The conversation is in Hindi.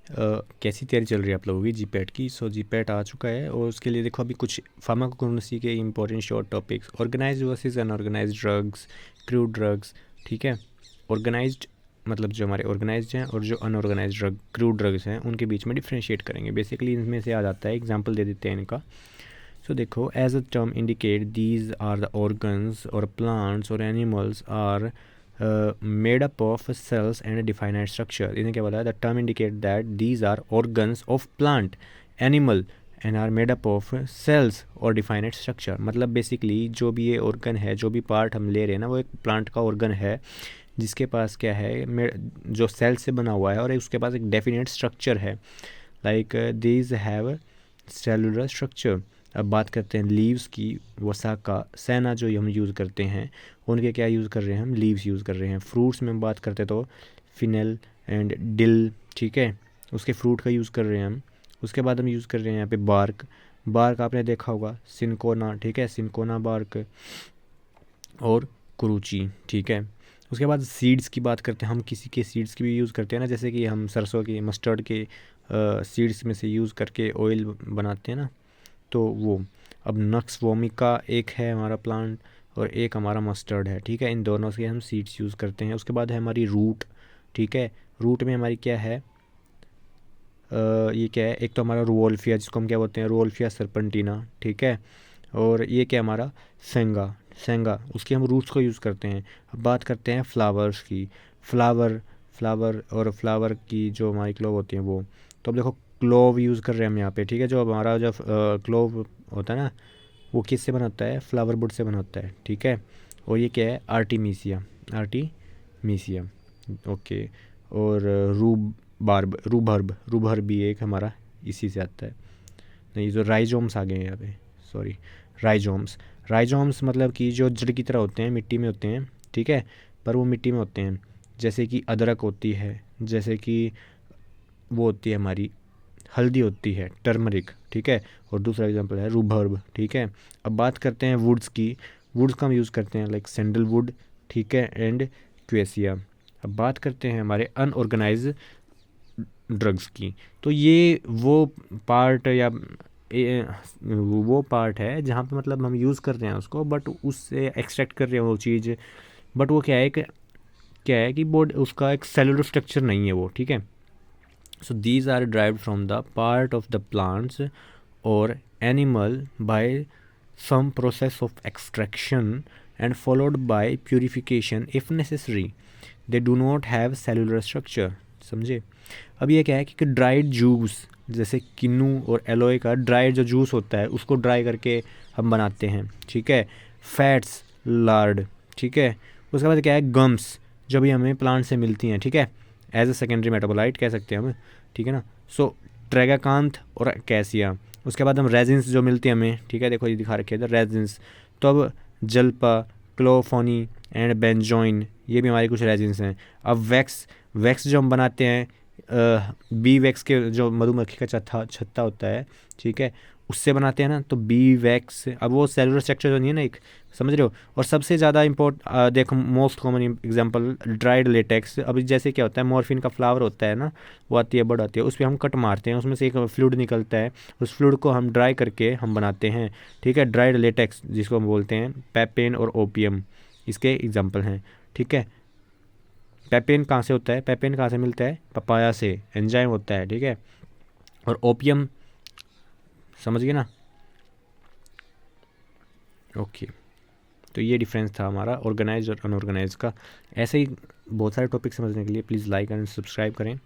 कैसी तैयारी चल रही है आप लोगों की जीपैट की। सो जीपैट आ चुका है और उसके लिए देखो अभी कुछ फार्माकोग्नोसी के important short topics, organised versus unorganised drugs, crude drugs, ठीक है। ऑर्गेनाइज्ड मतलब जो हमारे ऑर्गेनाइज्ड हैं और जो अनऑर्गेनाइज्ड ड्रग क्रूड ड्रग्स हैं उनके बीच में डिफ्रेंशिएट करेंगे। बेसिकली इनमें से आ जाता है, एग्जाम्पल दे देते हैं इनका। सो देखो, as a term indicate these are the organs और प्लांट्स और animals are made up of cells and defined structure. इन्हें क्या बोला है, the term indicate that these are organs of plant animal and are made up of cells और डिफाइनाइड स्ट्रक्चर। मतलब बेसिकली जो भी ये ऑर्गन है, जो भी पार्ट हम ले रहे हैं ना, वो एक प्लांट का ऑर्गन है जिसके पास क्या है, जो सेल से बना हुआ है और उसके पास एक डेफिनेट स्ट्रक्चर है। Like these have cellular structure. अब बात करते हैं लीव्स की, वसाका सेना जो हम यूज़ करते हैं, उनके क्या यूज़ कर रहे हैं हम, लीव्स यूज़ कर रहे हैं। फ्रूट्स में बात करते तो फिनेल एंड डिल, ठीक है, उसके फ्रूट का यूज़ कर रहे हैं हम। उसके बाद हम यूज़ कर रहे हैं यहाँ पे बार्क। बार्क आपने देखा होगा, सिनकोना, ठीक है, सिनकोना बार्क और कुरुची, ठीक है। उसके बाद सीड्स की बात करते हैं हम, किसी के सीड्स की भी यूज़ करते हैं ना, जैसे कि हम सरसों की, मस्टर्ड के सीड्स में से यूज़ करके ऑयल बनाते हैं ना, तो वो। अब नक्स वोमिका एक है हमारा प्लांट और एक हमारा मस्टर्ड है, ठीक है। इन दोनों से हम सीड्स यूज़ करते हैं। उसके बाद है हमारी रूट, ठीक है। रूट में हमारी क्या है, ये क्या है, एक तो हमारा रुओल्फिया जिसको हम क्या बोलते हैं, रुओल्फिया सरपेंटिना, ठीक है। और ये क्या हमारा सेंगा, सेंगा, उसकी हम रूट्स को यूज़ करते हैं। अब बात करते हैं फ्लावर्स की। फ्लावर, फ्लावर और फ्लावर की जो हमारी क्लोव होती हैं वो, तो अब देखो क्लोव यूज़ कर रहे हैं हम यहाँ पे, ठीक है। जो हमारा जो क्लोव होता है ना, वो किससे बना होता है, फ्लावर बुड से बना होता है, ठीक है। और ये क्या है, आर्टिमीसिया, आर्टिमीसिया, ओके। और रूबर्ब भी एक हमारा इसी से आता है। नहीं, जो राइजोम्स आ गए हैं यहाँ पे, सॉरी, राइजोम्स। राइजोम्स मतलब कि जो जड़ की तरह होते हैं, मिट्टी में होते हैं, ठीक है, पर वो मिट्टी में होते हैं। जैसे कि अदरक होती है, जैसे कि वो होती है हमारी हल्दी होती है, टर्मरिक, ठीक है। और दूसरा एग्जांपल है रूबर्ब, ठीक है। अब बात करते हैं वुड्स की। वुड्स का हम यूज़ करते हैं लाइक सैंडलवुड, ठीक है, एंड क्वेसिया। अब बात करते हैं हमारे अनऑर्गेनाइज ड्रग्स की। तो ये वो पार्ट या वो पार्ट है जहाँ पे मतलब हम यूज़ कर रहे हैं उसको, बट उससे एक्सट्रैक्ट कर रहे हैं वो चीज़, बट वो क्या है कि बोर्ड उसका एक सेलुलर स्ट्रक्चर नहीं है वो, ठीक है। So these are derived from the part of the plants or animal by some process of extraction and followed by purification if necessary. They do not have cellular structure. समझे। अब ये क्या है कि ड्राइड जूस, जैसे किन्नू और एलोए का ड्राइड जो जूस होता है उसको ड्राई करके हम बनाते हैं, ठीक है। फैट्स, लार्ड, ठीक है। उसके बाद क्या है, गम्स, जो भी हमें प्लांट से मिलती हैं, ठीक है, एज अ सेकेंडरी मेटाबोलाइट कह सकते हैं हम, ठीक है ना। सो ट्रेगाकांथ और कैसिया। उसके बाद हम रेजिन्स जो मिलती है हमें, ठीक है, देखो ये दिखा रखे हैं रेजिन्स। तो अब जल्पा, क्लोफोनी एंड बेंजोइन, ये भी हमारी कुछ रेजिन्स हैं। अब वैक्स, वैक्स जो हम बनाते हैं बी वैक्स के, जो मधुमक्खी का छत्ता होता है, ठीक है, उससे बनाते हैं ना, तो बी वैक्स। अब वो सेलुलर स्ट्रक्चर जो नहीं है ना एक, समझ रहे हो। और सबसे ज़्यादा देखो most common example dried latex. अभी जैसे क्या होता है, मॉर्फिन का फ्लावर होता है ना, वो आती है, बड आती है, उस पर हम कट मारते हैं, उसमें से एक फ्लूइड निकलता है, उस फ्लूइड को हम ड्राई करके हम बनाते हैं, ठीक है। ड्राइड लेटेक्स जिसको हम बोलते हैं, पेपेन और ओपियम इसके एग्जाम्पल हैं, ठीक है। पेपेन कहाँ से होता है, पेपेन कहाँ से मिलता है, पपाया से, एंजाइम होता है, ठीक है। और ओपियम, समझ गए ना, ओके। तो ये डिफरेंस था हमारा ऑर्गेनाइज और अनऑर्गेनाइज का। ऐसे ही बहुत सारे टॉपिक समझने के लिए प्लीज़ लाइक एंड सब्सक्राइब करें।